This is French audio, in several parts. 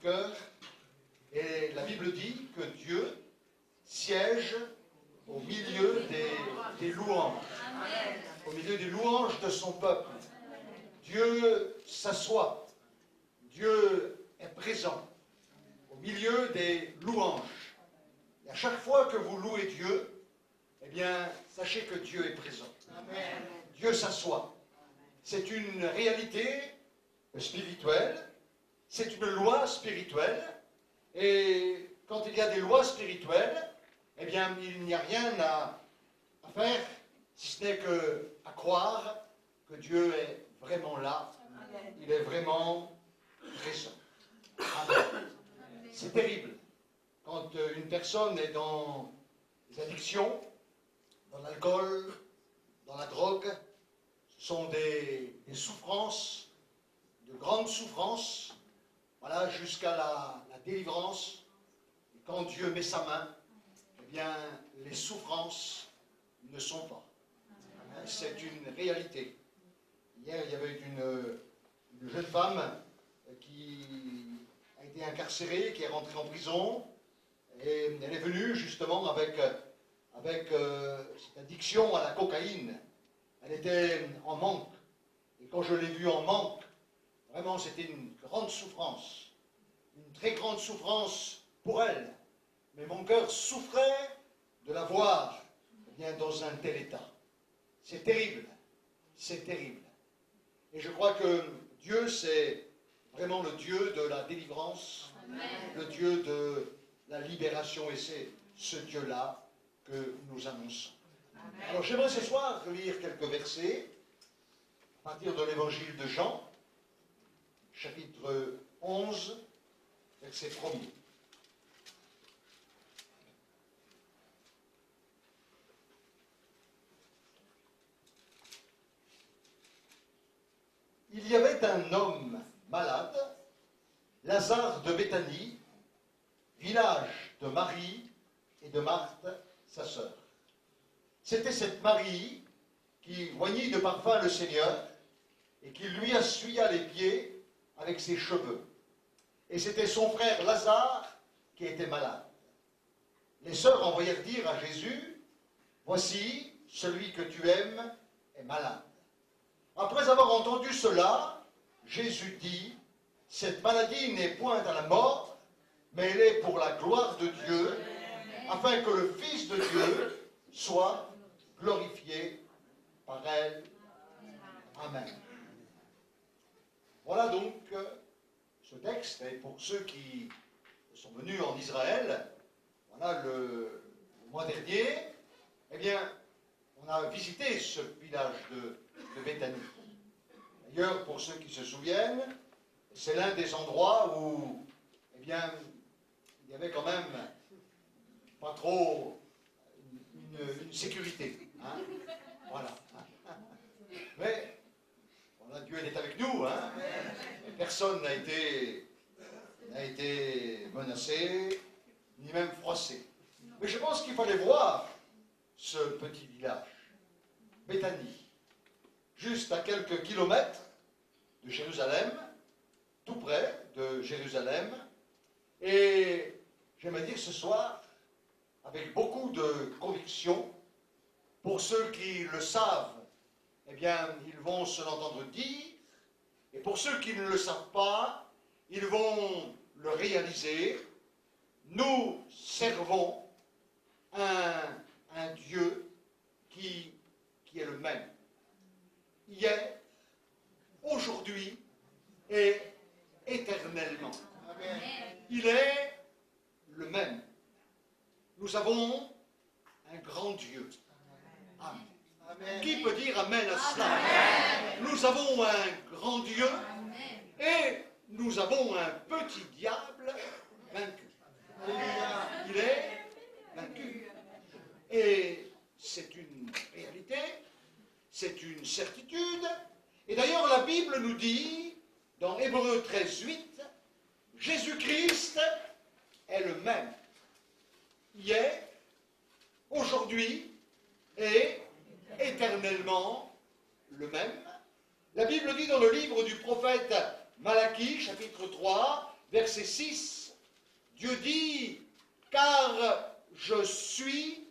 cœur. Et la Bible dit que Dieu siège au milieu des louanges, au milieu des louanges de son peuple. Dieu s'assoit, Dieu est présent au milieu des louanges. Et à chaque fois que vous louez Dieu, eh bien, sachez que Dieu est présent. Amen. Dieu s'assoit. C'est une réalité spirituelle, c'est une loi spirituelle, et quand il y a des lois spirituelles, eh bien, il n'y a rien à faire, si ce n'est qu'à croire que Dieu est vraiment là, il est vraiment présent. Amen. C'est terrible quand une personne est dans les addictions, dans l'alcool, dans la drogue. Ce sont des souffrances, de grandes souffrances, voilà, jusqu'à la délivrance. Et quand Dieu met sa main, eh bien, les souffrances ne sont pas. C'est une réalité. Hier, il y avait une jeune femme qui a été incarcérée, qui est rentrée en prison, et elle est venue justement avec cette addiction à la cocaïne. Elle était en manque. Et quand je l'ai vue en manque, vraiment c'était une grande souffrance. Une très grande souffrance pour elle. Mais mon cœur souffrait de la voir bien dans un tel état. C'est terrible. C'est terrible. Et je crois que Dieu, c'est vraiment le Dieu de la délivrance, Amen. Le Dieu de la libération. Et c'est ce Dieu-là que nous annonçons. Amen. Alors j'aimerais ce soir lire quelques versets à partir de l'évangile de Jean, chapitre 11, verset 1er. Il y avait un homme malade, Lazare de Béthanie, village de Marie et de Marthe, sa sœur. C'était cette Marie qui oignit de parfum le Seigneur et qui lui essuya les pieds avec ses cheveux. Et c'était son frère Lazare qui était malade. Les sœurs envoyèrent dire à Jésus, « Voici, celui que tu aimes est malade. » Après avoir entendu cela, Jésus dit, « Cette maladie n'est point à la mort, mais elle est pour la gloire de Dieu, afin que le Fils de Dieu soit glorifié par elle. » Amen. Voilà donc ce texte, et pour ceux qui sont venus en Israël, voilà le mois dernier, eh bien, on a visité ce village de Béthanie. D'ailleurs, pour ceux qui se souviennent, c'est l'un des endroits où, eh bien, il y avait quand même pas trop une sécurité. Hein, voilà. Mais, voilà, Dieu est avec nous. Hein, personne n'a été menacé, ni même froissé. Mais je pense qu'il fallait voir ce petit village, Béthanie, juste à quelques kilomètres de Jérusalem, tout près de Jérusalem. Et j'aimerais dire ce soir, avec beaucoup de conviction, pour ceux qui le savent, eh bien, ils vont se l'entendre dire, et pour ceux qui ne le savent pas, ils vont le réaliser. Nous servons un Dieu qui est le même. Hier, aujourd'hui et éternellement. Amen. Il est le même. Nous avons un grand Dieu. Amen. Amen. Qui peut dire Amen à cela? Amen. Nous avons un grand Dieu. Amen. Et nous avons un petit diable vaincu. Amen. Il est vaincu. Et c'est une réalité, c'est une certitude. Et d'ailleurs, la Bible nous dit, dans Hébreux 13, 8, Jésus-Christ est le même. Hier, aujourd'hui et éternellement le même. La Bible dit dans le livre du prophète Malachie, chapitre 3, verset 6, Dieu dit, car je suis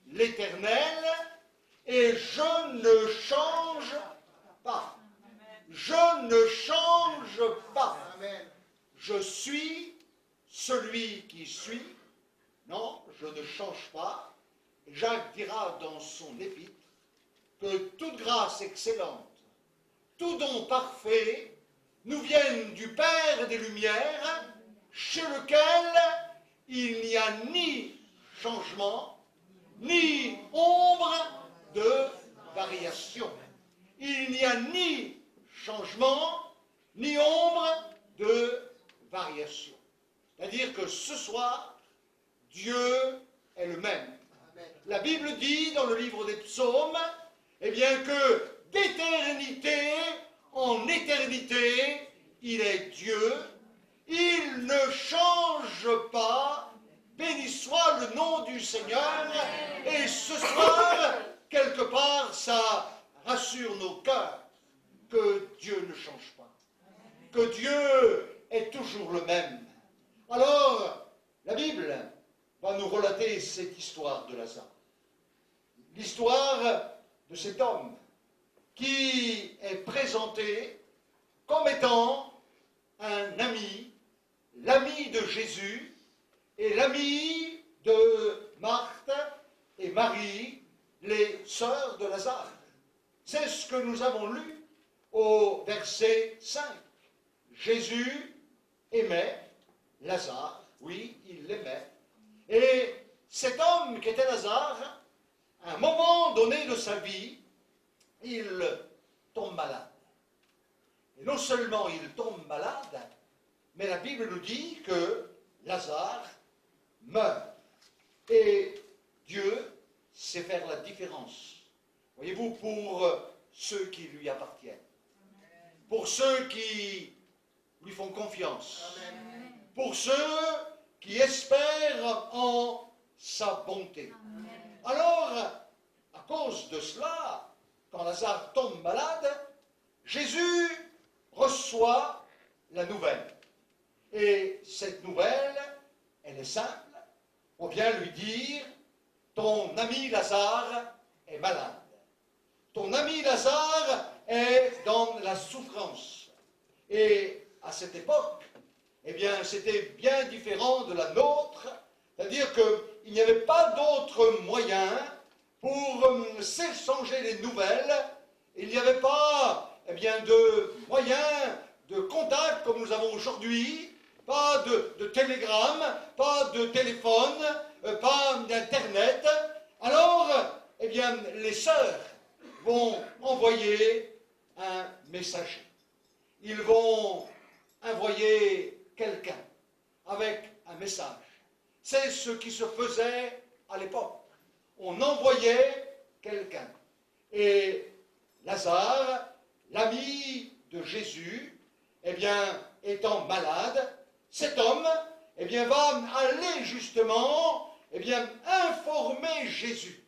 l'Éternel et je ne change pas. Je ne change pas. Je suis celui qui suis. Non, je ne change pas. Jacques dira dans son épître que toute grâce excellente, tout don parfait, nous viennent du Père des Lumières, chez lequel il n'y a ni changement, ni ombre de variation. Il n'y a ni changement, ni ombre de variation. C'est-à-dire que ce soir, Dieu est le même. La Bible dit dans le livre des Psaumes, eh bien que d'éternité en éternité, il est Dieu, il ne change pas, béni soit le nom du Seigneur, et ce soir, quelque part, ça rassure nos cœurs que Dieu ne change pas, que Dieu est toujours le même. Alors, la Bible va nous relater cette histoire de Lazare. L'histoire de cet homme qui est présenté comme étant un ami, l'ami de Jésus et l'ami de Marthe et Marie, les sœurs de Lazare. C'est ce que nous avons lu au verset 5. Jésus aimait Lazare, oui, il l'aimait. Et cet homme qui était Lazare, à un moment donné de sa vie, il tombe malade. Et non seulement il tombe malade, mais la Bible nous dit que Lazare meurt. Et Dieu sait faire la différence. Voyez-vous, pour ceux qui lui appartiennent. Pour ceux qui lui font confiance. Pour ceux qui espèrent en sa bonté. Alors, à cause de cela, quand Lazare tombe malade, Jésus reçoit la nouvelle. Et cette nouvelle, elle est simple. On vient lui dire, ton ami Lazare est malade. Ton ami Lazare est dans la souffrance. Et à cette époque, eh bien, c'était bien différent de la nôtre. C'est-à-dire qu'il n'y avait pas d'autre moyen pour s'échanger les nouvelles. Il n'y avait pas bien, de moyens de contact comme nous avons aujourd'hui, pas de télégramme, pas de téléphone, pas d'internet. Alors, eh bien, les sœurs vont envoyer un messager. Ils vont envoyer quelqu'un avec un message. C'est ce qui se faisait à l'époque. On envoyait quelqu'un. Et Lazare, l'ami de Jésus, eh bien, étant malade, cet homme, eh bien, va aller justement, eh bien, informer Jésus.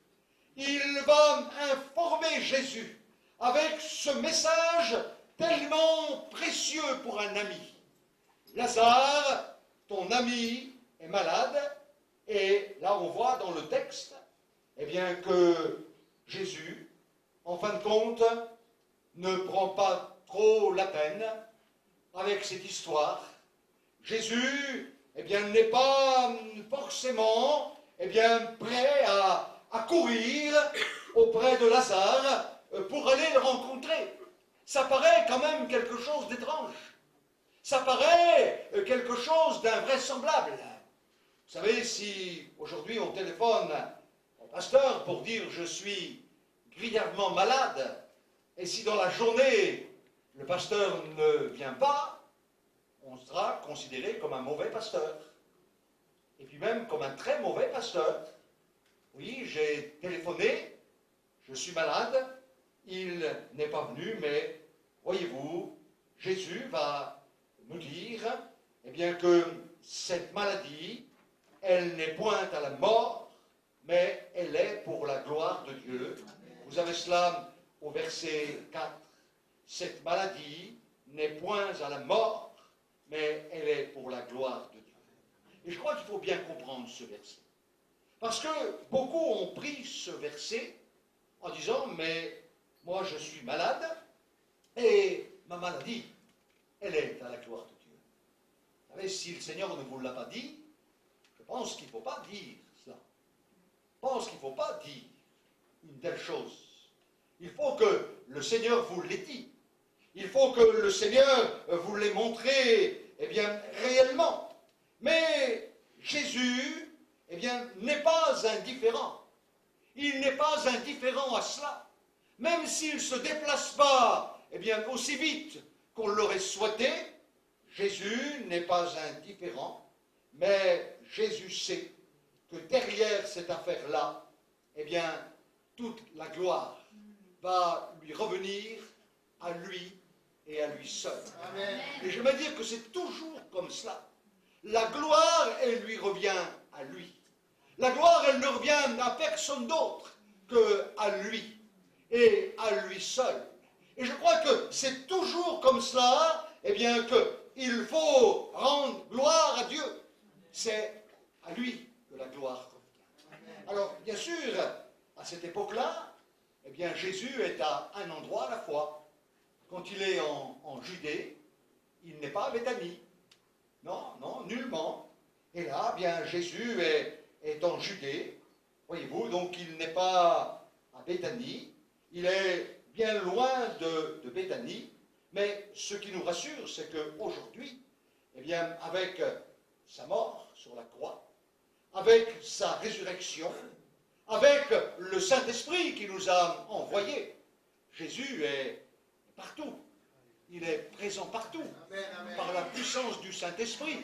Il va informer Jésus avec ce message tellement précieux pour un ami. Lazare, ton ami est malade, et là on voit dans le texte, eh bien, que Jésus, en fin de compte, ne prend pas trop la peine avec cette histoire. Jésus, eh bien, n'est pas forcément, eh bien, prêt à courir auprès de Lazare pour aller le rencontrer. Ça paraît quand même quelque chose d'étrange. Ça paraît quelque chose d'invraisemblable. Vous savez, si aujourd'hui on téléphone au pasteur pour dire je suis grièvement malade, et si dans la journée le pasteur ne vient pas, on sera considéré comme un mauvais pasteur. Et puis même comme un très mauvais pasteur. Oui, j'ai téléphoné, je suis malade, il n'est pas venu, mais voyez-vous, Jésus va nous dire, eh bien, que cette maladie, elle n'est point à la mort, mais elle est pour la gloire de Dieu. Vous avez cela au verset 4. Cette maladie n'est point à la mort, mais elle est pour la gloire de Dieu. Et je crois qu'il faut bien comprendre ce verset. Parce que beaucoup ont pris ce verset en disant, mais moi je suis malade et ma maladie, elle est à la gloire de Dieu. Vous savez, si le Seigneur ne vous l'a pas dit, je pense qu'il ne faut pas dire cela. Je pense qu'il ne faut pas dire une telle chose. Il faut que le Seigneur vous l'ait dit. Il faut que le Seigneur vous l'ait montré, eh bien, réellement. Mais Jésus, eh bien, n'est pas indifférent. Il n'est pas indifférent à cela. Même s'il ne se déplace pas, eh bien, aussi vite qu'on l'aurait souhaité, Jésus n'est pas indifférent, mais Jésus sait que derrière cette affaire-là, eh bien, toute la gloire va lui revenir à lui et à lui seul. Amen. Et je veux dire que c'est toujours comme cela. La gloire, elle lui revient à lui. La gloire, elle ne revient à personne d'autre qu'à lui et à lui seul. Et je crois que c'est toujours comme cela, eh bien, qu'il faut rendre gloire à Dieu. C'est à lui que la gloire revient. Alors, bien sûr, à cette époque-là, eh bien, Jésus est à un endroit à la fois. Quand il est en Judée, il n'est pas à Béthanie. Non, non, nullement. Et là, bien, Jésus est en Judée, voyez-vous, donc il n'est pas à Béthanie, il est bien loin de Béthanie, mais ce qui nous rassure, c'est qu'aujourd'hui, eh bien, avec sa mort sur la croix, avec sa résurrection, avec le Saint-Esprit qui nous a envoyés, Jésus est partout. Il est présent partout, amen, amen, par la puissance du Saint-Esprit.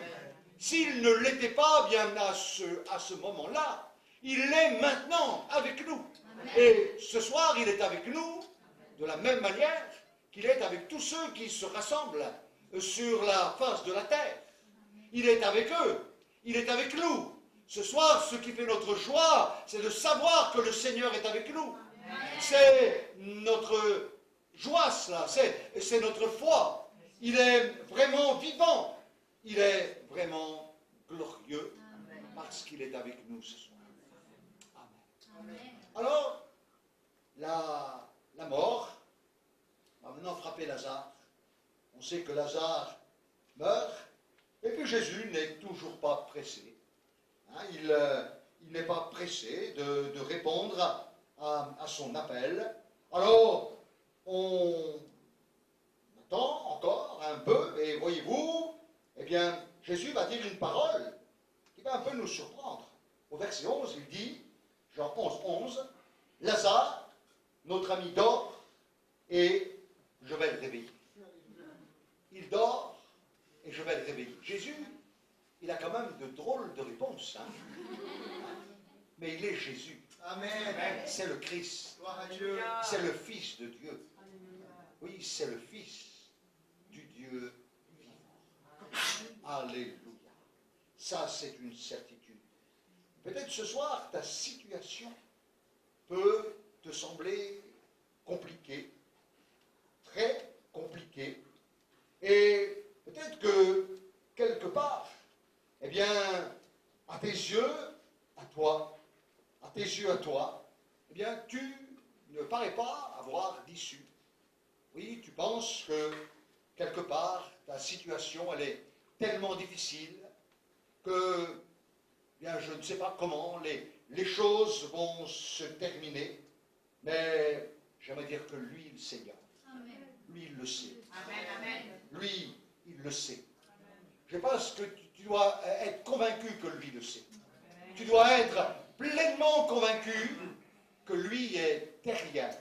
S'il ne l'était pas, bien à ce moment-là, il est maintenant avec nous. Amen. Et ce soir, il est avec nous de la même manière qu'il est avec tous ceux qui se rassemblent sur la face de la terre. Il est avec eux, il est avec nous. Ce soir, ce qui fait notre joie, c'est de savoir que le Seigneur est avec nous. C'est notre joie, cela, c'est notre foi. Il est vraiment vivant. Il est vraiment glorieux parce qu'il est avec nous ce soir. Amen. Alors, la mort va maintenant frapper Lazare. On sait que Lazare meurt, et puis Jésus n'est toujours pas pressé. Hein, il n'est pas pressé de répondre à son appel. Alors, on attend encore un peu, et voyez-vous, eh bien, Jésus va dire une parole qui va un peu nous surprendre. Au verset 11, il dit, Jean 11, 11, « Lazare, notre ami dort, et je vais le réveiller. » Il dort, et je vais le réveiller. Jésus, il a quand même de drôles de réponses. Hein? Mais il est Jésus. Amen. C'est le Christ. C'est le Fils de Dieu. Oui, c'est le Fils du Dieu vivant. Alléluia. Ça, c'est une certitude. Peut-être ce soir, ta situation peut te sembler compliquée, très compliquée, et peut-être que, quelque part, eh bien, à tes yeux, à toi, eh bien, tu ne parais pas avoir d'issue. Oui, tu penses que, quelque part, ta situation, elle est tellement difficile que, eh bien, je ne sais pas comment les choses vont se terminer, mais j'aimerais dire que lui, le Seigneur, lui, il le sait. Amen. Lui, il le sait. Je pense que tu dois être convaincu que lui le sait. Tu dois être pleinement convaincu que lui est derrière.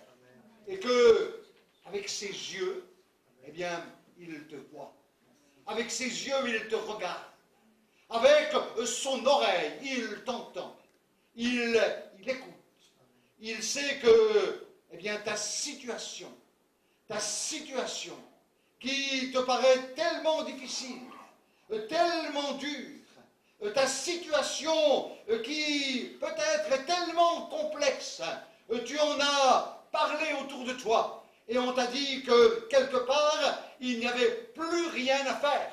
Et que, avec ses yeux, eh bien, il te voit. Avec ses yeux, il te regarde. Avec son oreille, il t'entend. Il écoute. Il sait que, eh bien, ta situation qui te paraît tellement difficile, tellement dure, ta situation qui peut-être est tellement complexe, tu en as parlé autour de toi et on t'a dit que quelque part il n'y avait plus rien à faire,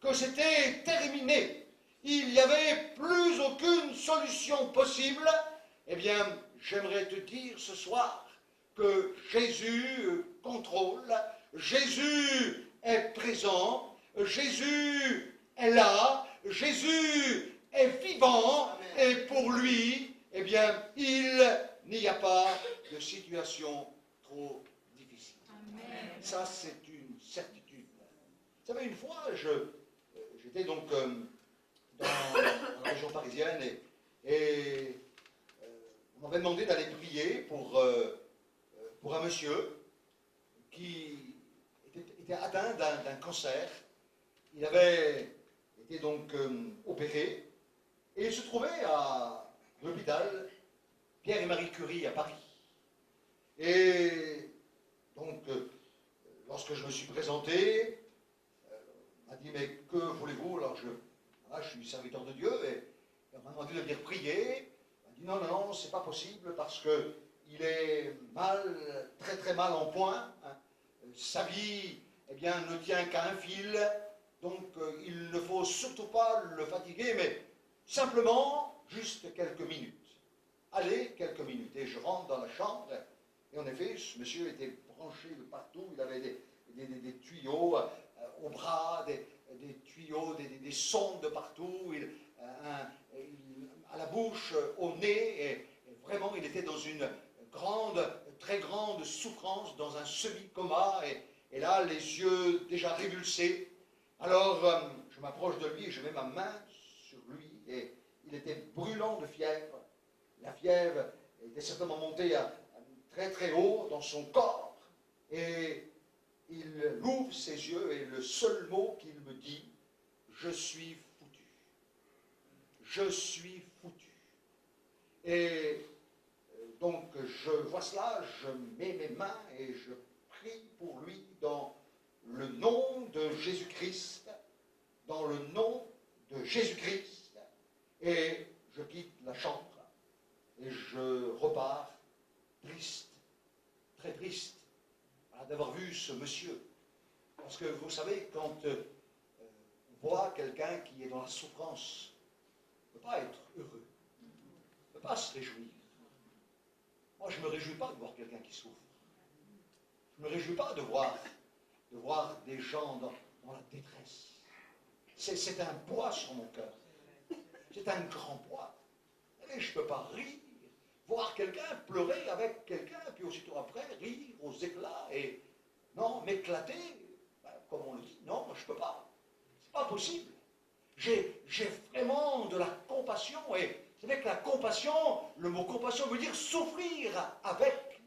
que c'était terminé, il n'y avait plus aucune solution possible, eh bien, j'aimerais te dire ce soir que Jésus contrôle, Jésus est présent, Jésus est là, Jésus est vivant, et pour lui, eh bien, il n'y a pas de situation trop difficile. Amen. Ça, c'est une certitude. Vous savez, une fois, j'étais donc dans la région parisienne et on m'avait demandé d'aller prier pour un monsieur qui était atteint d'un cancer. Il avait été donc opéré et il se trouvait à l'hôpital Pierre et Marie Curie à Paris. Et donc, lorsque je me suis présenté, on m'a dit, mais que voulez-vous? Alors je suis serviteur de Dieu et on m'a demandé de venir prier. On m'a dit, non, non, non, c'est pas possible parce qu'il est mal, très très mal en point. Hein. Sa vie, eh bien, ne tient qu'à un fil. Donc, il ne faut surtout pas le fatiguer, mais simplement, juste quelques minutes. Allez, quelques minutes. Et je rentre dans la chambre, et en effet, ce monsieur était branché de partout, il avait des tuyaux au bras, des tuyaux, des sondes de partout, à la bouche, au nez, et vraiment, il était dans une très grande souffrance, dans un semi-coma, et là, les yeux déjà révulsés. Alors, je m'approche de lui et je mets ma main sur lui, et il était brûlant de fièvre. La fièvre était certainement montée à très très haut dans son corps. Et il ouvre ses yeux et le seul mot qu'il me dit, je suis foutu. Je suis foutu. Et donc je vois cela, je mets mes mains et je prie pour lui dans le nom de Jésus-Christ, dans le nom de Jésus-Christ. Et je quitte la chambre. Et je repars triste, très triste, d'avoir vu ce monsieur. Parce que vous savez, quand on voit quelqu'un qui est dans la souffrance, on ne peut pas être heureux, on ne peut pas se réjouir. Moi, je ne me réjouis pas de voir quelqu'un qui souffre. Je ne me réjouis pas de voir des gens dans la détresse. C'est un poids sur mon cœur. C'est un grand poids. Et je ne peux pas rire. Voir quelqu'un pleurer avec quelqu'un, puis aussitôt après, rire aux éclats, et non, m'éclater, comme on le dit, non, je ne peux pas. C'est pas possible. J'ai vraiment de la compassion, et c'est vrai que la compassion, le mot compassion veut dire souffrir avec.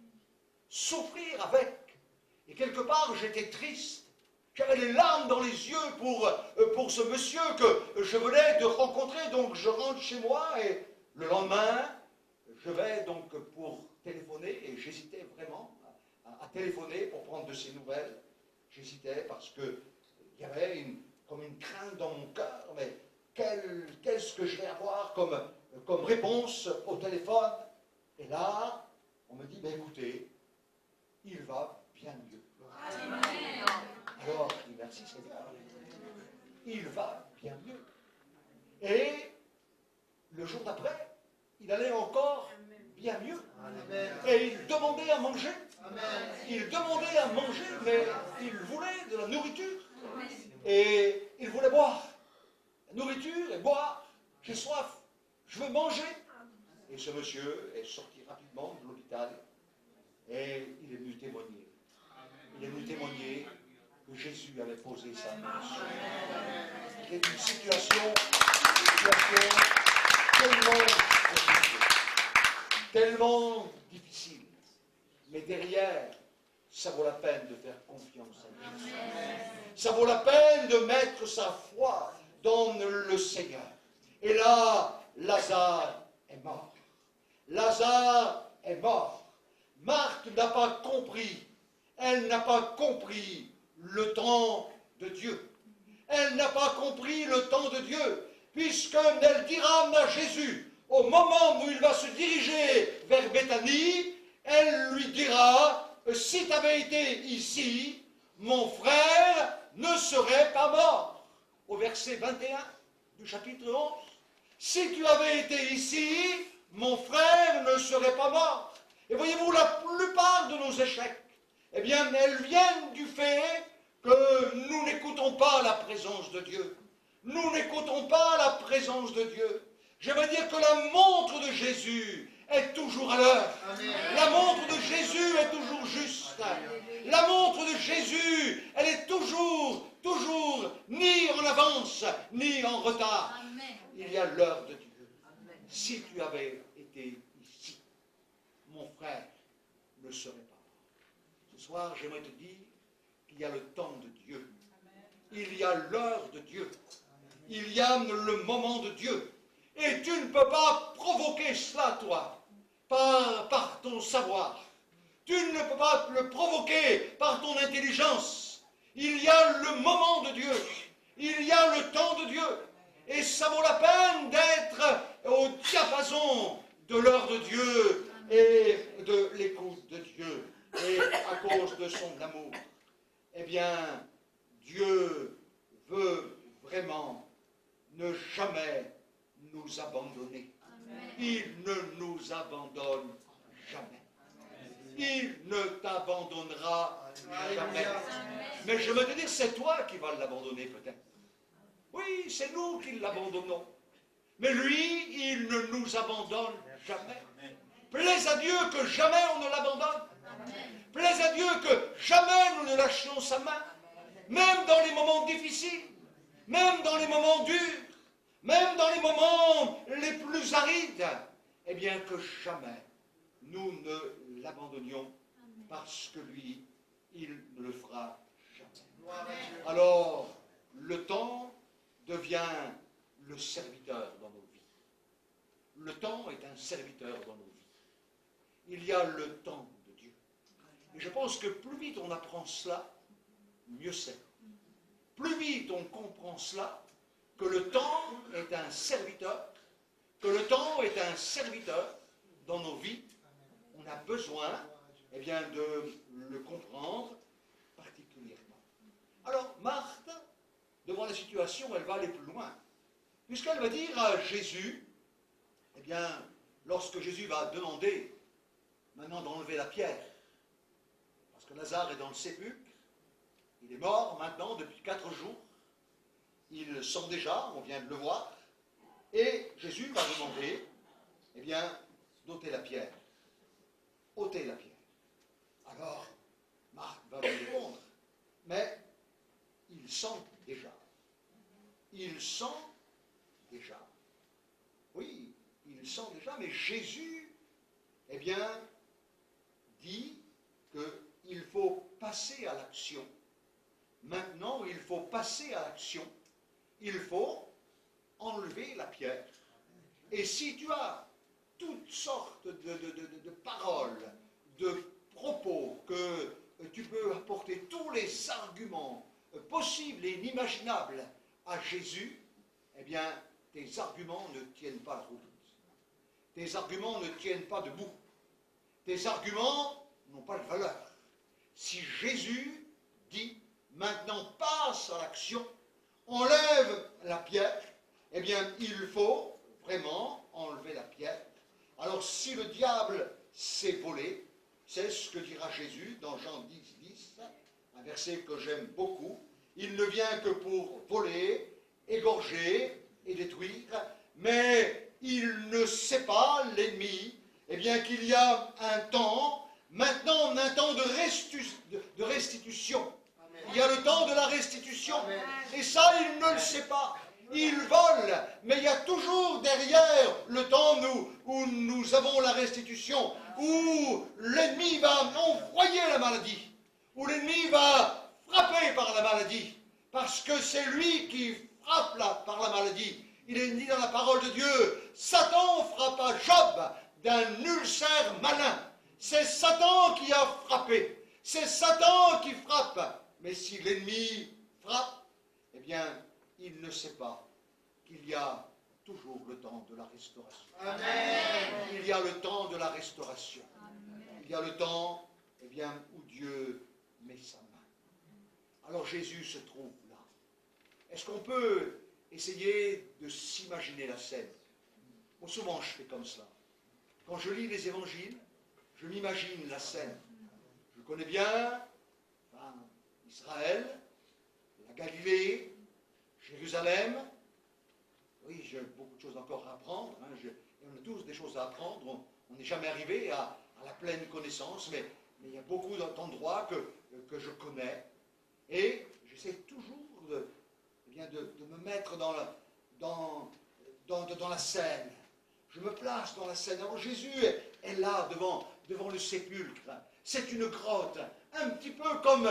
Souffrir avec. Et quelque part, j'étais triste. J'avais les larmes dans les yeux pour ce monsieur que je venais de rencontrer, donc je rentre chez moi, et le lendemain, je vais donc pour téléphoner, et j'hésitais vraiment à téléphoner pour prendre de ses nouvelles. J'hésitais parce qu'il y avait comme une crainte dans mon cœur, mais qu'est-ce que je vais avoir comme réponse au téléphone? Et là, on me dit, ben écoutez, il va bien mieux. Amen. Alors, merci Seigneur, il va bien mieux. Et le jour d'après, il allait encore bien mieux. Amen. Et il demandait à manger. Amen. Il demandait à manger, mais il voulait de la nourriture. Amen. Et il voulait boire. La nourriture et boire. J'ai soif. Je veux manger. Et ce monsieur est sorti rapidement de l'hôpital et il est venu témoigner. Il est venu témoigner que Jésus avait posé sa main sur lui. C'est une situation tellement difficile. Mais derrière, ça vaut la peine de faire confiance à Jésus. Ça vaut la peine de mettre sa foi dans le Seigneur. Et là, Lazare est mort. Lazare est mort. Marthe n'a pas compris. Elle n'a pas compris le temps de Dieu. Elle n'a pas compris le temps de Dieu, puisqu'elle dira à Jésus, au moment où il va se diriger vers Béthanie, elle lui dira, si tu avais été ici, mon frère ne serait pas mort. au verset 21 du chapitre 11. Si tu avais été ici, mon frère ne serait pas mort. Et voyez-vous, la plupart de nos échecs, eh bien, elles viennent du fait que nous n'écoutons pas la présence de Dieu. Nous n'écoutons pas la présence de Dieu. J'aimerais dire que la montre de Jésus est toujours à l'heure. La montre de Jésus est toujours juste. La montre de Jésus, elle est toujours ni en avance, ni en retard. Il y a l'heure de Dieu. Si tu avais été ici, mon frère ne serait pas mort. Ce soir, j'aimerais te dire qu'il y a le temps de Dieu. Il y a l'heure de Dieu. Il y a le moment de Dieu. Et tu ne peux pas provoquer cela, toi, par ton savoir. Tu ne peux pas le provoquer par ton intelligence. Il y a le moment de Dieu. Il y a le temps de Dieu. Et ça vaut la peine d'être au diapason de l'heure de Dieu et de l'écoute de Dieu. Et à cause de son amour, eh bien, Dieu veut vraiment ne jamais nous abandonner. Il ne nous abandonne jamais. Il ne t'abandonnera jamais. Mais je veux te dire, c'est toi qui vas l'abandonner peut-être. Oui, c'est nous qui l'abandonnons. Mais lui, il ne nous abandonne jamais. Plaise à Dieu que jamais on ne l'abandonne. Plaise à Dieu que jamais nous ne lâchions sa main. Même dans les moments difficiles, même dans les moments durs, même dans les moments les plus arides, eh bien que jamais nous ne l'abandonnions, parce que lui, il ne le fera jamais. Alors, le temps devient le serviteur dans nos vies. Le temps est un serviteur dans nos vies. Il y a le temps de Dieu. Et je pense que plus vite on apprend cela, mieux c'est. Plus vite on comprend cela, que le temps est un serviteur, dans nos vies, on a besoin, eh bien, de le comprendre particulièrement. Alors, Marthe, devant la situation, elle va aller plus loin, puisqu'elle va dire à Jésus, eh bien, lorsque Jésus va demander maintenant d'enlever la pierre, parce que Lazare est dans le sépulcre, il est mort maintenant depuis 4 jours, il sent déjà, on vient de le voir, et Jésus va demander, eh bien, d'ôter la pierre. Ôter la pierre. Alors, Marc va lui répondre, mais il sent déjà. Il sent déjà. Oui, il sent déjà, mais Jésus, eh bien, dit qu'il faut passer à l'action. Maintenant, il faut passer à l'action. Il faut enlever la pierre. Et si tu as toutes sortes de paroles, de propos, que tu peux apporter tous les arguments possibles et inimaginables à Jésus, eh bien, tes arguments ne tiennent pas la route. Tes arguments ne tiennent pas debout. Tes arguments n'ont pas de valeur. Si Jésus dit, maintenant passe à l'action, enlève la pierre, eh bien, il faut vraiment enlever la pierre. Alors, si le diable s'est volé, c'est ce que dira Jésus dans Jean 10, 10, un verset que j'aime beaucoup, il ne vient que pour voler, égorger et détruire, mais il ne sait pas, l'ennemi, eh bien, qu'il y a un temps, maintenant, un temps de restitution. Il y a le temps de la restitution. Et ça, il ne le sait pas. Il vole, mais il y a toujours derrière le temps où nous avons la restitution, où l'ennemi va envoyer la maladie, où l'ennemi va frapper par la maladie, parce que c'est lui qui frappe par la maladie. Il est dit dans la parole de Dieu, Satan frappa Job d'un ulcère malin. C'est Satan qui a frappé. C'est Satan qui frappe. Mais si l'ennemi frappe, eh bien, il ne sait pas qu'il y a toujours le temps de la restauration. Amen. Il y a le temps de la restauration. Amen. Il y a le temps, eh bien, où Dieu met sa main. Alors Jésus se trouve là. Est-ce qu'on peut essayer de s'imaginer la scène? Bon, souvent je fais comme cela. Quand je lis les évangiles, je m'imagine la scène. Je connais bien Israël, la Galilée, Jérusalem. Oui, j'ai beaucoup de choses encore à apprendre. On a tous des choses à apprendre. On n'est jamais arrivé à la pleine connaissance, mais il y a beaucoup d'endroits que je connais. Et j'essaie toujours de me mettre dans la scène. Je me place dans la scène. Alors Jésus est là devant le sépulcre. C'est une grotte, un petit peu comme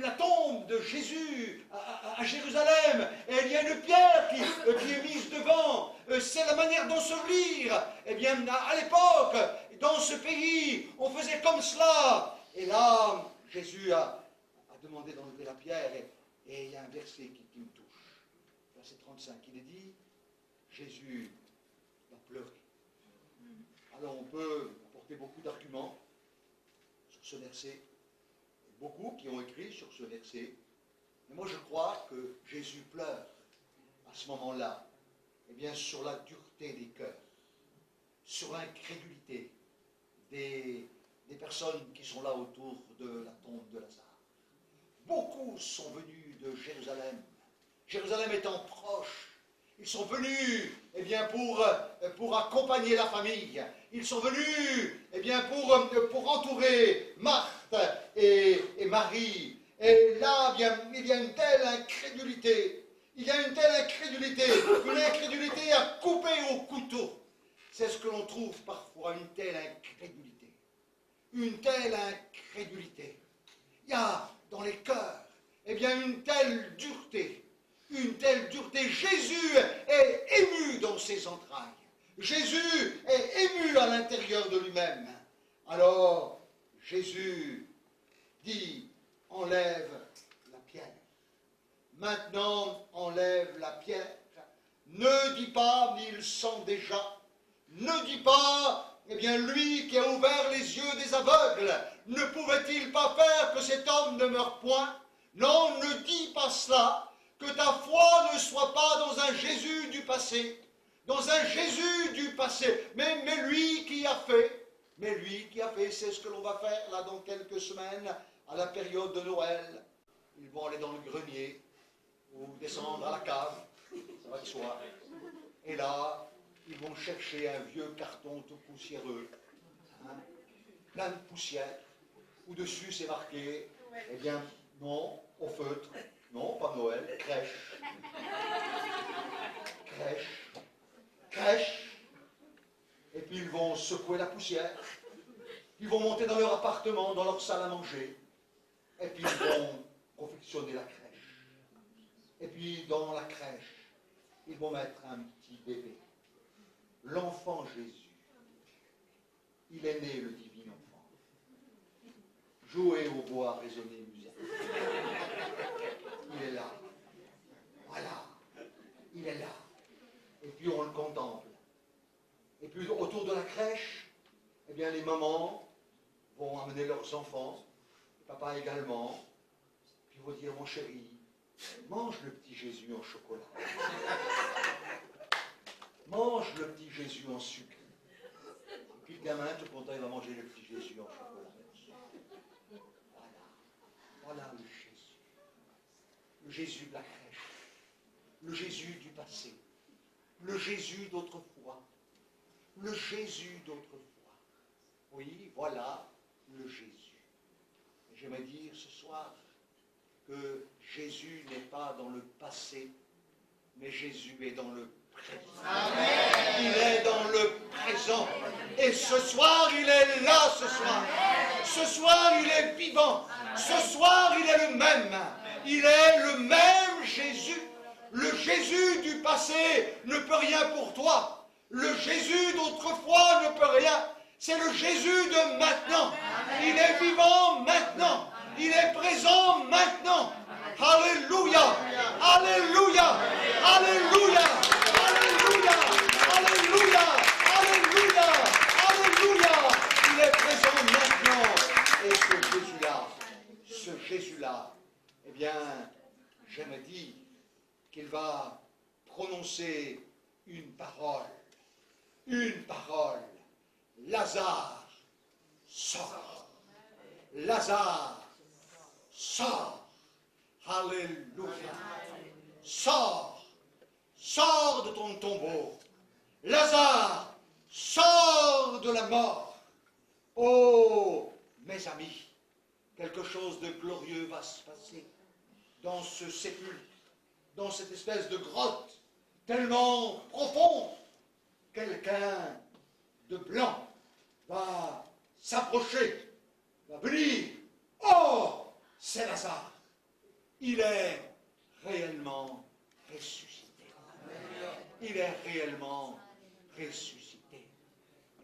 la tombe de Jésus à Jérusalem. Et il y a une pierre qui est mise devant. C'est la manière d'ensevelir. Eh bien, à l'époque, dans ce pays, on faisait comme cela. Et là, Jésus a demandé d'enlever la pierre. Et il y a un verset qui me touche. Verset 35, il est dit, Jésus va pleurer. Alors on peut apporter beaucoup d'arguments sur ce verset. Beaucoup qui ont écrit sur ce verset. Mais moi je crois que Jésus pleure à ce moment-là, eh bien sur la dureté des cœurs, sur l'incrédulité des personnes qui sont là autour de la tombe de Lazare. Beaucoup sont venus de Jérusalem. Jérusalem étant proche, ils sont venus eh bien, pour accompagner la famille. Ils sont venus eh bien, pour entourer Marthe et Marie. Et là, il y a une telle incrédulité. Il y a une telle incrédulité, une incrédulité à couper au couteau. C'est ce que l'on trouve parfois, une telle incrédulité. Une telle incrédulité. Il y a dans les cœurs, eh bien, une telle dureté. Une telle dureté. Jésus est ému dans ses entrailles. Jésus est ému à l'intérieur de lui-même. Alors, Jésus dit, enlève la pierre. Maintenant, enlève la pierre. Ne dis pas, mais il sent déjà. Ne dis pas, eh bien, lui qui a ouvert les yeux des aveugles, ne pouvait-il pas faire que cet homme ne meure point? Non, ne dis pas cela. Que ta foi ne soit pas dans un Jésus du passé, dans un Jésus du passé, mais lui qui a fait, c'est ce que l'on va faire là dans quelques semaines, à la période de Noël. Ils vont aller dans le grenier, ou descendre à la cave, ça va de soi, et là, ils vont chercher un vieux carton tout poussiéreux, plein de poussière, où dessus c'est marqué, eh bien, non, au feutre. Non, pas Noël, crèche. Crèche. Et puis ils vont secouer la poussière. Ils vont monter dans leur appartement, dans leur salle à manger. Et puis ils vont confectionner la crèche. Et puis dans la crèche, ils vont mettre un petit bébé. L'enfant Jésus. Il est né, le divin enfant. Jouer au bois, résonner, musique. Il est là. Voilà. Il est là. Et puis on le contemple. Et puis autour de la crèche, eh bien les mamans vont amener leurs enfants, papa également, puis ils vont dire, mon chéri, mange le petit Jésus en chocolat. Mange le petit Jésus en sucre. Et puis le gamin, tout content, il va manger le petit Jésus en chocolat. Voilà le Jésus. Le Jésus de la crèche. Le Jésus du passé. Le Jésus d'autrefois. Le Jésus d'autrefois. Oui, voilà le Jésus. Et j'aimerais dire ce soir que Jésus n'est pas dans le passé, mais Jésus est dans le présent. Amen. Il est dans le présent. Et ce soir, il est là ce soir. Ce soir, il est vivant. Ce soir, il est le même. Il est le même Jésus. Le Jésus du passé ne peut rien pour toi. Le Jésus d'autrefois ne peut rien. C'est le Jésus de maintenant. Il est vivant maintenant. Il est présent maintenant. Alléluia. Alléluia. Alléluia. Alléluia. Alléluia. Alléluia. Alléluia. Il est présent maintenant. Et ce Jésus-là, eh bien, j'aime dire prononcer une parole. Une parole. Lazare, sort. Lazare, sort. Alléluia. Sors. Sors de ton tombeau. Lazare, sors de la mort. Oh, mes amis, quelque chose de glorieux va se passer dans ce sépulcre, dans cette espèce de grotte tellement profonde. Quelqu'un de blanc va s'approcher, va venir. Oh, c'est Lazare. Il est réellement ressuscité. Il est réellement ressuscité.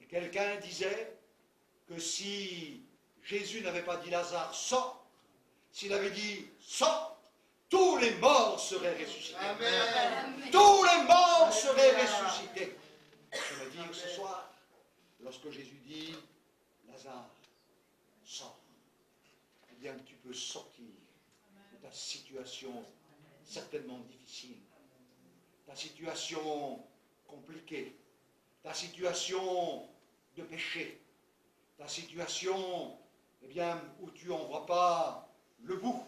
Et quelqu'un disait que si Jésus n'avait pas dit Lazare, sors, s'il avait dit sors, tous les morts seraient ressuscités. Amen. Tous les morts seraient ressuscités. Je me dis ce soir, lorsque Jésus dit Lazare, sors, eh bien tu peux sortir de ta situation certainement difficile, ta situation compliquée, ta situation de péché, ta situation, eh bien, où tu n'en vois pas le bout,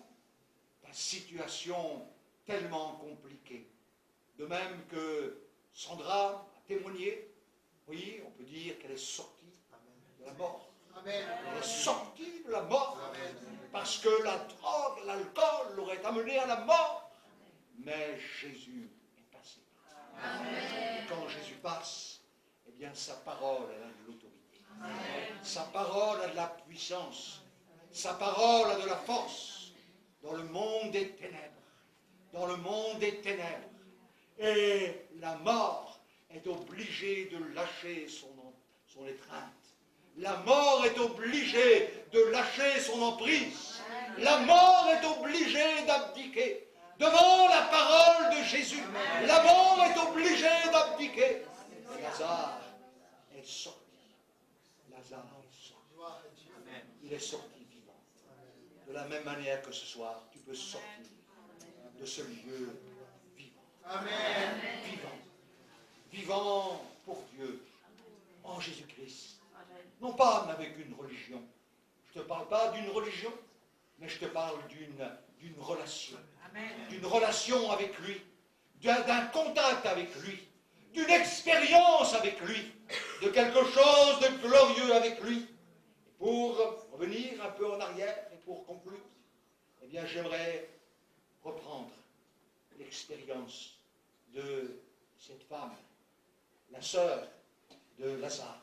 ta situation tellement compliquée. De même que Sandra a témoigné, oui, on peut dire qu'elle est sortie de la mort. Amen. Elle est sortie de la mort. Amen. Parce que la drogue, l'alcool l'aurait amenée à la mort. Mais Jésus est passé. Amen. Et quand Jésus passe, eh bien sa parole, elle a de l'autorité. Sa parole a de la puissance. Sa parole a de la force. Dans le monde des ténèbres. Dans le monde des ténèbres. Et la mort est obligée de lâcher son étreinte. La mort est obligée de lâcher son emprise. La mort est obligée d'abdiquer. Devant la parole de Jésus, la mort est obligée d'abdiquer. Lazare est sorti. Lazare est sorti. Il est sorti vivant. De la même manière que ce soir, tu peux sortir de ce lieu vivant. Amen. Vivant. Vivant pour Dieu, en Jésus-Christ. Non pas avec une religion. Je ne te parle pas d'une religion, mais je te parle d'une relation. D'une relation avec lui, d'un contact avec lui, d'une expérience avec lui, de quelque chose de glorieux avec lui. Et pour revenir un peu en arrière et pour conclure, eh bien j'aimerais reprendre l'expérience de cette femme, la sœur de Lazare,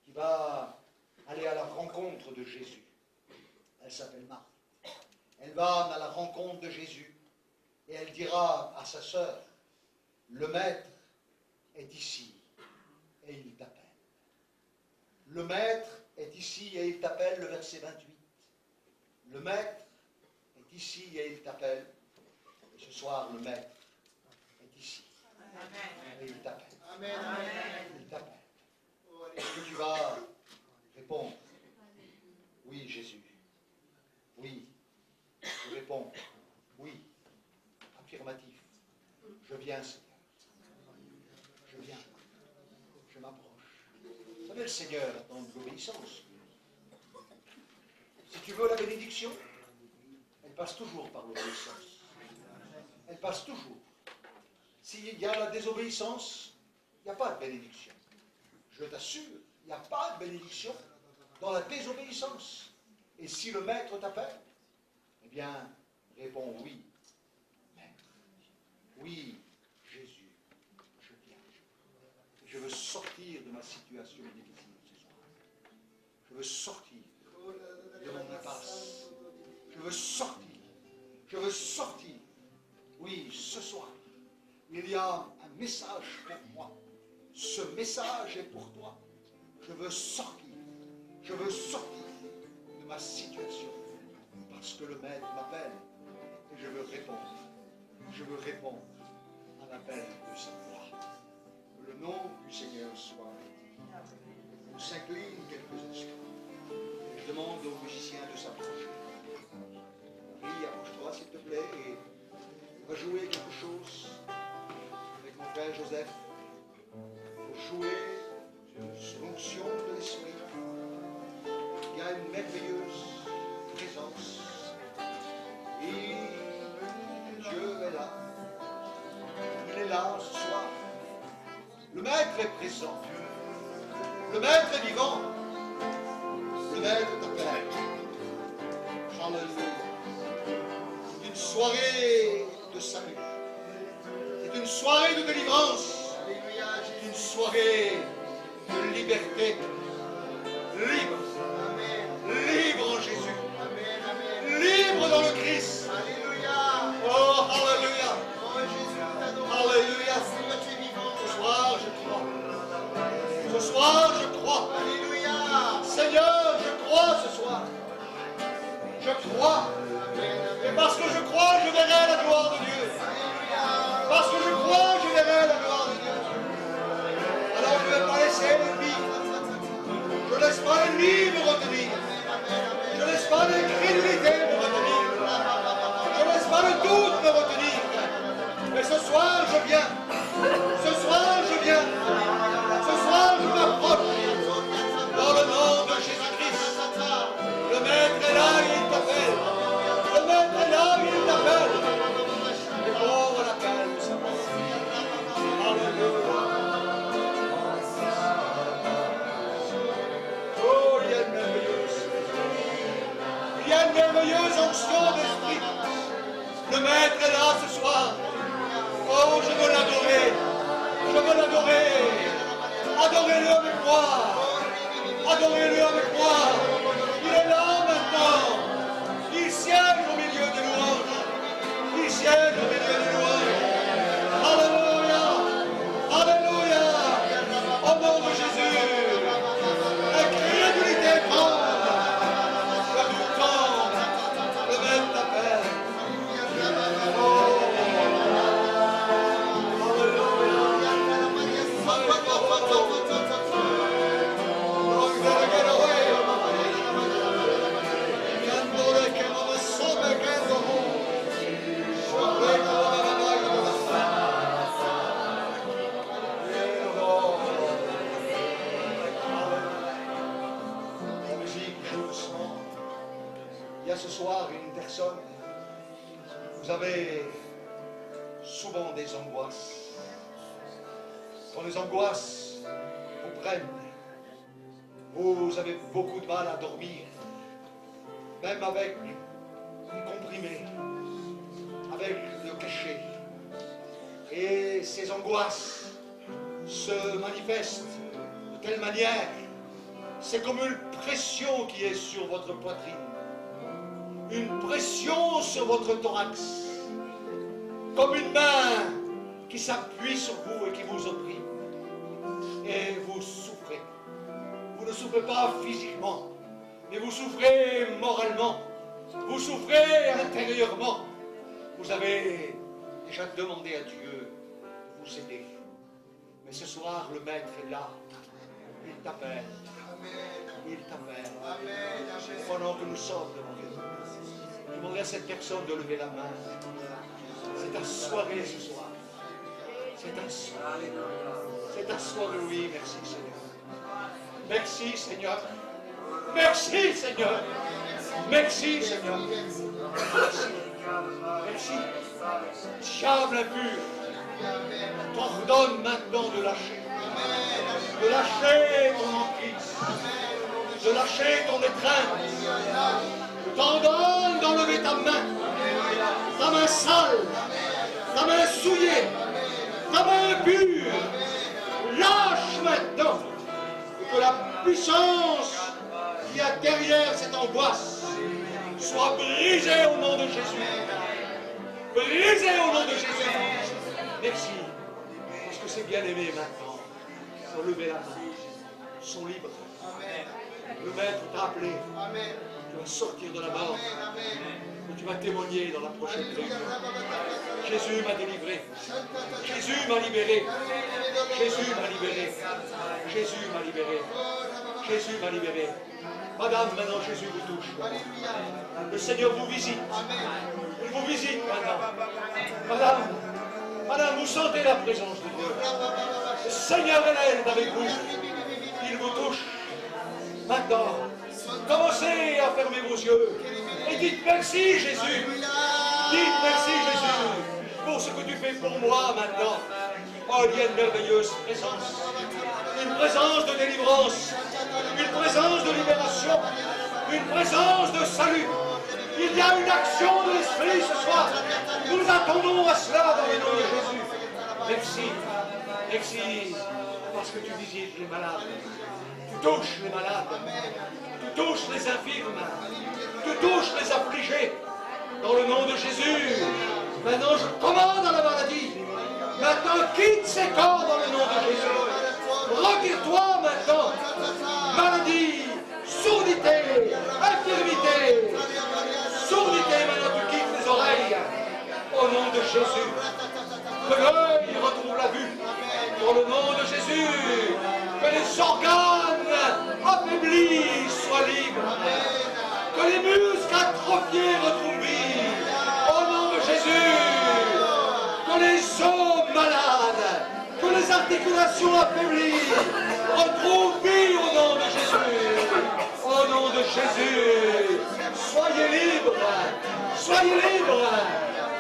qui va aller à la rencontre de Jésus. Elle s'appelle Marthe. Elle va à la rencontre de Jésus et elle dira à sa sœur, le maître est ici et il t'appelle. Le maître est ici et il t'appelle, le verset 28. Le maître est ici et il t'appelle. Et ce soir, le maître est ici. Amen. Et il t'appelle. Amen. Il t'appelle. Est-ce que tu vas répondre? Oui, Jésus. Oui. Je réponds. Oui. Affirmatif. Je viens, Seigneur. Je viens. Je m'approche. Vous savez, le Seigneur attend de l'obéissance. Si tu veux la bénédiction, elle passe toujours par l'obéissance. Elle passe toujours. S'il y a la désobéissance, il n'y a pas de bénédiction. Je t'assure, il n'y a pas de bénédiction dans la désobéissance. Et si le maître t'appelle, eh bien, réponds oui, maître. Oui, Jésus, je viens. Je veux sortir de ma situation difficile ce soir. Je veux sortir de mon impasse. Je veux sortir. Je veux sortir. Oui, ce soir, il y a un message pour moi. Ce message est pour toi. Je veux sortir. Je veux sortir de ma situation. Parce que le maître m'appelle. Et je veux répondre. Je veux répondre à l'appel de sa voix. Que le nom du Seigneur soit béni. On s'incline quelques instants. Et je demande aux musiciens de s'approcher. Marie, approche-toi s'il te plaît et on va jouer quelque chose avec mon frère Joseph pour jouer sous l'onction de l'Esprit. Il y a une merveilleuse présence. Et Dieu est là. Il est là ce soir. Le Maître est présent. Le Maître est vivant. Le Maître t'appelle. Alléluia. C'est une soirée de salut. C'est une soirée de délivrance. C'est une soirée de liberté. Libre. Libre en Jésus. Libre dans le Christ. Oh, alléluia. Alléluia. Ce soir, je crois. Ce soir, je crois. Seigneur, je crois ce soir. Je crois. Et parce que je crois, je verrai la gloire de Dieu. Parce que je crois, je verrai la gloire de Dieu. Alors je ne vais pas laisser l'ennemi. Je ne laisse pas l'ennemi me retenir. Je ne laisse pas l'incrédulité me retenir. Je ne laisse pas le doute me retenir. Mais ce soir, je viens. Ce soir, je viens. Ce soir, je m'approche. Dans le nom de Jésus-Christ. Le Maître est là, il t'appelle. Le Maître est là, il t'appelle. Les pauvres l'appellent. Alléluia. Oh, il y a une merveilleuse. Il y a une merveilleuse onction d'esprit. Le Maître est là ce soir. Oh, je veux l'adorer. Je veux l'adorer. Adorez-le avec moi. Adorez-le avec moi. Il est là maintenant. Il siège au milieu des louanges. Il siège au milieu des louanges. Alléluia. Alléluia. Au nom de Jésus. Incrédulité grande. Le doute tombe. Le Maître t'appelle. Oh. Il y a ce soir une personne, vous avez souvent des angoisses. Quand les angoisses vous prennent, vous avez beaucoup de mal à dormir, même avec un comprimé, avec le cachet. Et ces angoisses se manifestent de telle manière, c'est comme une pression qui est sur votre poitrine, une pression sur votre thorax, comme une main qui s'appuie sur vous et qui vous opprime. Et vous souffrez. Vous ne souffrez pas physiquement, mais vous souffrez moralement. Vous souffrez intérieurement. Vous avez déjà demandé à Dieu de vous aider. Mais ce soir, le Maître est là. Il t'appelle. Il t'appelle. Pendant que nous sommes devant Dieu, je demanderai à cette personne de lever la main. C'est ta soirée ce soir. C'est ta soirée. C'est ta soirée, oui. Merci Seigneur. Merci Seigneur. Merci Seigneur. Merci Seigneur. Merci. Merci. Diable impur, t'ordonne maintenant de lâcher. De lâcher ton emprise. De lâcher ton étreinte. Je t'ordonne d'enlever ta main sale, ta main souillée, ta main impure. Lâche maintenant. Et que la puissance qui y a derrière cette angoisse soit brisée au nom de Jésus. Brisée au nom de Jésus. Merci. Parce que c'est bien aimé maintenant. Il faut lever la main. Ils sont libres. Le Maître t'a appelé. Tu vas sortir de la mort. Et tu vas témoigner dans la prochaine réunion. Jésus m'a délivré. Jésus m'a libéré. Jésus m'a libéré. Jésus m'a libéré. Jésus m'a libéré. Madame, maintenant Jésus vous touche. Le Seigneur vous visite. Il vous visite maintenant. Madame, Madame, vous sentez la présence de Dieu. Le Seigneur est là avec vous. Il vous touche. Maintenant, commencez à fermer vos yeux et dites merci Jésus. Dites merci Jésus pour ce que tu fais pour moi maintenant. Oh, il y a une merveilleuse présence. Une présence de délivrance. Une présence de libération. Une présence de salut. Il y a une action de l'Esprit ce soir. Nous attendons à cela dans le nom de Jésus. Merci. Merci. Parce que tu visites les malades. Tu touches les malades. Tu touches les infirmes. Tu touches les affligés. Dans le nom de Jésus. Maintenant, je commande à la maladie. Maintenant, quitte ces corps dans le nom de Jésus. Retire-toi maintenant. Maladie, sourdité, infirmité. Sourdité, maintenant, tu quittes les oreilles. Au nom de Jésus. Que l'œil retrouve la vue. Dans le nom de Jésus. Que les organes affaiblis soient libres. Que les muscles atrophiés retrouvent vie. Au nom de Jésus. Que les os malades, que les articulations affaiblies retrouvent vie au nom de Jésus. Au nom de Jésus. Soyez libres. Soyez libres.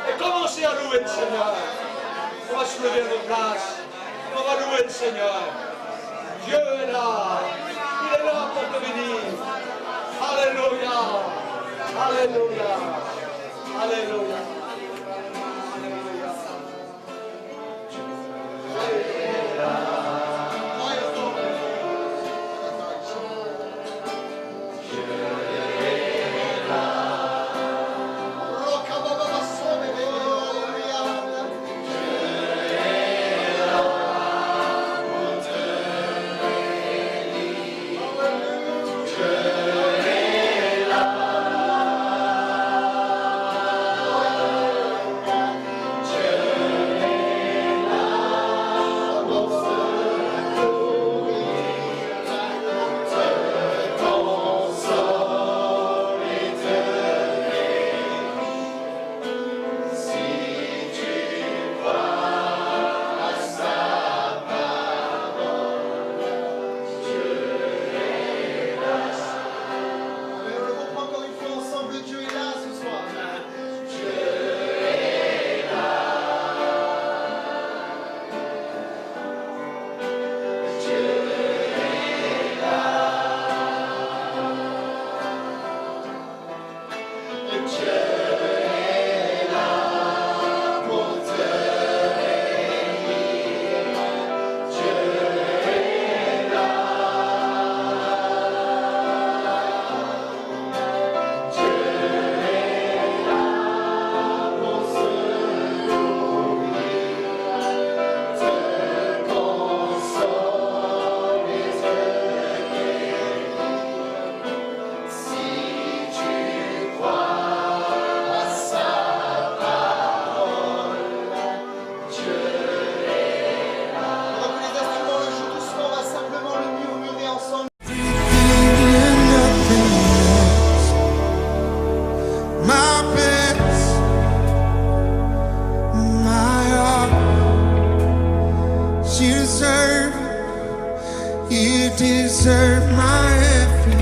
Et commencez à louer le Seigneur. On va se lever à nos places. On va louer le Seigneur. Dieu est là. Il est là pour te bénir. Alléluia. Alléluia. Alléluia. You deserve my every